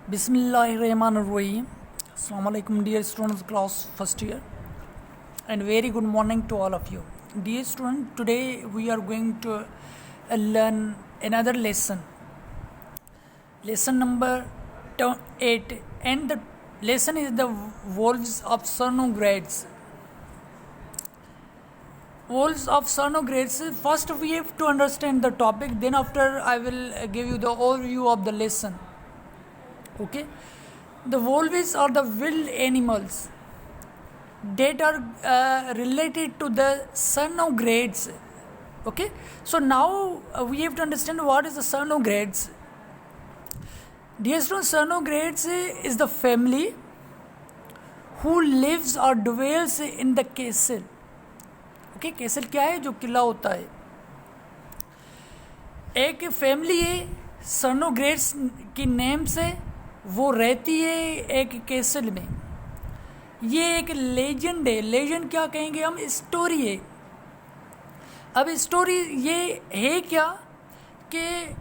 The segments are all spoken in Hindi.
Bismillahirrahmanirrahim. Assalamu alaikum, dear students, class first year, and very good morning to all of you. Dear student, today we are going to learn another lesson number 8, and the lesson is the wolves of Cernogratz. Wolves of Cernogratz. First we have to understand the topic, then after I will give you the overview of the lesson. Okay, the wolves are the wild animals that are related to the Cernogratz. Okay, so now we have to understand what is the Cernogratz. Dear students, Cernogratz is the family who lives or dwells in the castle. Okay, castle क्या है? जो किला होता है. एक फैमिली है Cernogratz की नेम से, वो रहती है एक कैसल में. ये एक लेजेंड है. लेजेंड क्या कहेंगे हम? स्टोरी है. अब स्टोरी ये है क्या कि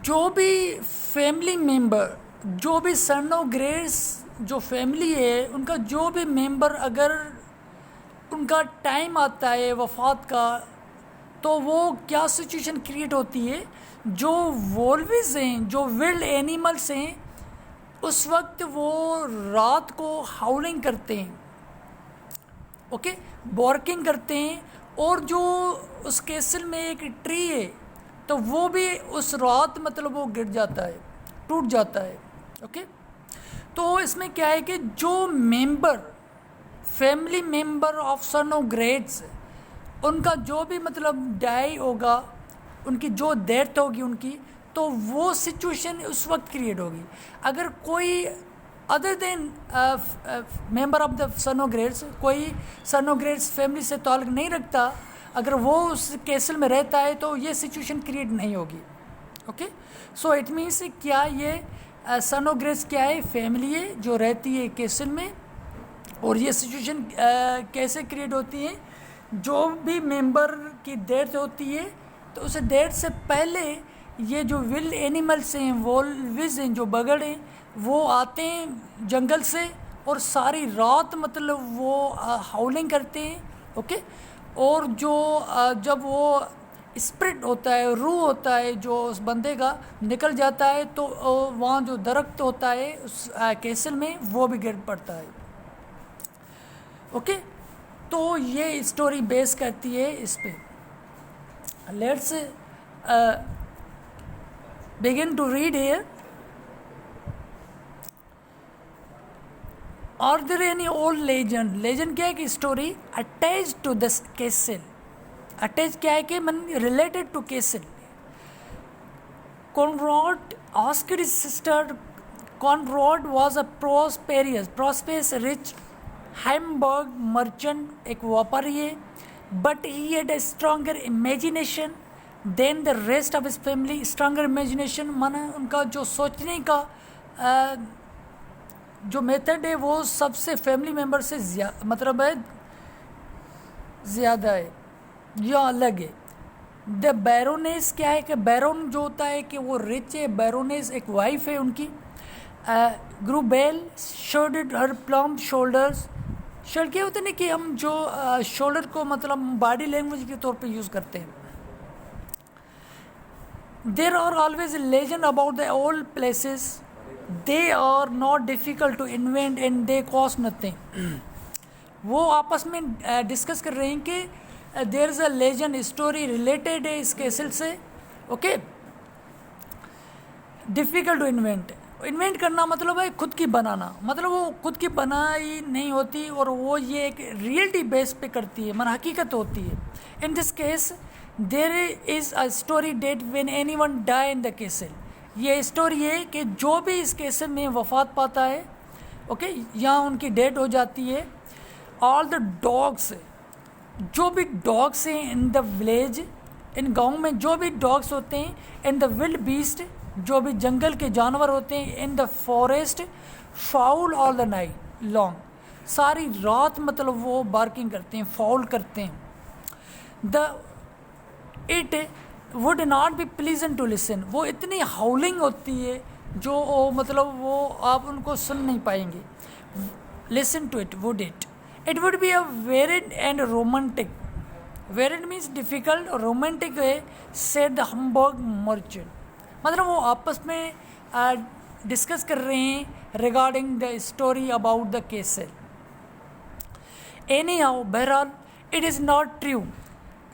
जो भी फैमिली मेंबर, जो भी Cernogratz जो फैमिली है, उनका जो भी मेंबर अगर उनका टाइम आता है वफात का, तो वो क्या सिचुएशन क्रिएट होती है. जो वोल्व्स हैं, जो विल्ड एनिमल्स हैं, उस वक्त वो रात को हाउलिंग करते हैं. ओके, बॉर्किंग करते हैं. और जो उस कैसल में एक ट्री है, तो वो भी उस रात मतलब वो गिर जाता है, टूट जाता है. ओके, तो इसमें क्या है कि जो member, family member of Cernogratz, उनका जो भी मतलब डाई होगा, उनकी जो डेथ होगी उनकी, तो वो सिचुएशन उस वक्त क्रिएट होगी. अगर कोई other than member of the Cernogratz, कोई Cernogratz फैमिली से ताल्लुक़ नहीं रखता, अगर वो उस कैसल में रहता है, तो ये सिचुएशन क्रिएट नहीं होगी. ओके, सो इट मीन्स क्या ये Cernogratz क्या है? फैमिली है जो रहती है कैसल में. और ये सिचुएशन कैसे क्रिएट होती है? जो भी मेंबर की डेथ होती है, तो उस डेथ से पहले ये जो विल्ड एनिमल्स हैं, वोल्व्स हैं, जो बगड़ हैं, वो आते हैं जंगल से और सारी रात मतलब वो हाउलिंग करते हैं. ओके, और जो जब वो स्प्रिट होता है, रूह होता है जो उस बंदे का निकल जाता है, तो वहाँ जो दरख्त होता है उस कैसल में, वो भी गिर पड़ता है. ओके, तो ये स्टोरी बेस करती है इस पे. Let's begin to read here. Are there any old legend? Legend क्या है कि story attached to this castle. Attached क्या है कि related to castle. Conrad asked his sister. Conrad was a prosperous, rich Hamburg merchant, एक व्यापारी है, but he had a stronger imagination than the rest of his family. Stronger imagination माना उनका जो सोचने का जो मेथड है, वो सबसे फैमिली मेम्बर से मतलब है ज़्यादा है या अलग है. द बैरोनेस क्या है कि बैरोन जो होता है कि वो रिच है. बैरोनेस एक वाइफ है उनकी. ग्रूबेल शोल्डर्ड हर प्लम शोल्डर्स. शोल्डर क्या होते हैं कि हम जो शोल्डर को मतलब बॉडी लैंग्वेज के तौर पे यूज़ करते हैं. There are always legends about the old places. They are not difficult to invent and they cost nothing. वो आपस में डिस्कस कर रहे हैं कि there is a legend story related है इस कैसल से. ओके, डिफ़िकल्ट टू इन्वेंट करना मतलब है खुद की बनाना, मतलब वो खुद की बनाई नहीं होती, और वो ये एक रियलिटी बेस पे करती है, मतलब हकीकत होती है. In this case there is a story that when anyone die in the castle. ये स्टोरी है कि जो भी इस कैसल में वफात पाता है, ओके, यहाँ उनकी डेथ हो जाती है. ऑल द डॉग्स, जो भी डॉग्स हैं इन द विलेज, इन गाँव में जो भी डॉग्स होते हैं, इन द विल्ड बीस्ट, जो भी जंगल के जानवर होते हैं, in the forest foul all the night long. सारी रात मतलब वो बार्किंग करते हैं, फाउल करते हैं. The it would not be pleasant to listen. वो इतनी हाउलिंग होती है जो मतलब वो आप उनको सुन नहीं पाएंगे. Listen to it, would it? It would be a varied and romantic. Varied means difficult, romantic way, said the Hamburg merchant. मतलब वो आपस में डिस्कस कर रहे हैं regarding the story about the castle. Anyhow, बहरहाल, इट इज़ नॉट ट्रू,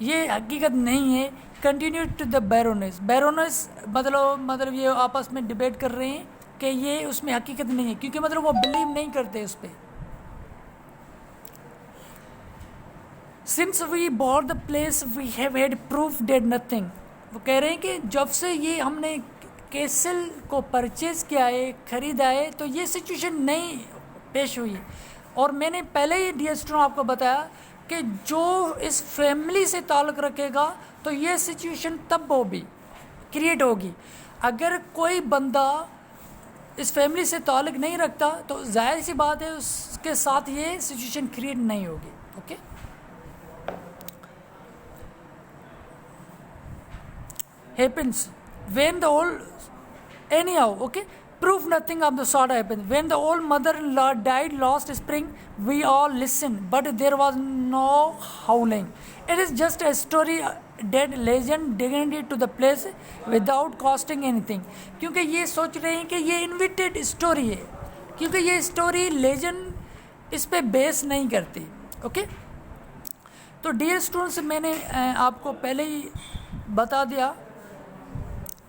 ये हकीकत नहीं है. Continue to the baroness. Baroness मतलब ये आपस में डिबेट कर रहे हैं कि ये उसमें हकीकत नहीं है, क्योंकि मतलब वो बिलीव नहीं करते उस पर. Since we bought the place we have had proof that nothing. वो कह रहे हैं कि जब से ये हमने केसल को परचेज़ किया है, ख़रीदा है, तो ये सिचुएशन नहीं पेश हुई. और मैंने पहले ही डियर स्टूडेंट आपको बताया कि जो इस फैमिली से ताल्लुक़ रखेगा तो ये सिचुएशन तब होगी, क्रिएट होगी. अगर कोई बंदा इस फैमिली से ताल्लुक़ नहीं रखता तो जाहिर सी बात है उसके साथ ये सिचुएशन क्रिएट नहीं होगी. Okay. Happens when the old, anyhow, okay, proof nothing of the sort happened. When the old mother-in-law died last spring, we all listened, but there was no howling. It is just a story, dead legend dignity to the place without costing anything. क्योंकि ये सोच रहे हैं कि ये इन्विटेड स्टोरी है, क्योंकि ये स्टोरी लेजेंड इस पे बेस नहीं करती. ओके. तो डियर स्टूडेंट्स, मैंने आपको पहले ही बता दिया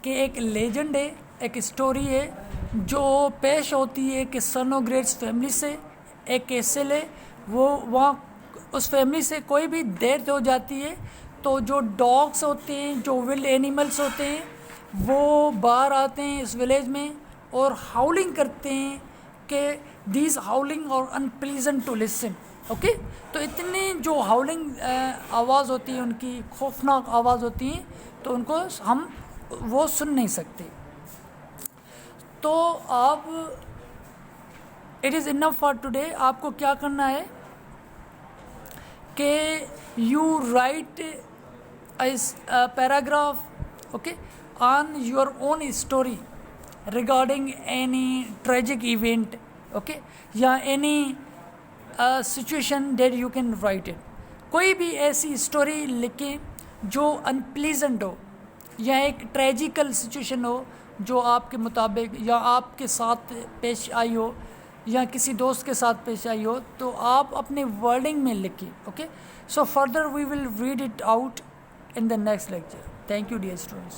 कि एक लेजेंड है, एक स्टोरी है जो पेश होती है कि सनो ग्रेट्स फैमिली से. एक केसल है, वो वहाँ उस फैमिली से कोई भी डेथ हो जाती है तो जो डॉग्स होते हैं, जो विल्ड एनिमल्स होते हैं, वो बाहर आते हैं इस विलेज में और हाउलिंग करते हैं कि दीज हाउलिंग और अनप्लीजेंट टू लिसन. ओके. तो इतनी जो हाउलिंग आवाज़ होती है, उनकी खौफनाक आवाज़ होती है, तो उनको हम वो सुन नहीं सकते. तो आप, it is enough for today. आपको क्या करना है कि you write paragraph, okay, on your own story regarding any tragic event, okay, या any situation that you can write it. कोई भी ऐसी स्टोरी लिखें जो अनप्लीजेंट हो या एक ट्रेजिकल सिचुएशन हो जो आपके मुताबिक या आपके साथ पेश आई हो या किसी दोस्त के साथ पेश आई हो, तो आप अपने वर्डिंग में लिखिए. Okay. So further we will read it out in the next lecture. Thank you, dear students.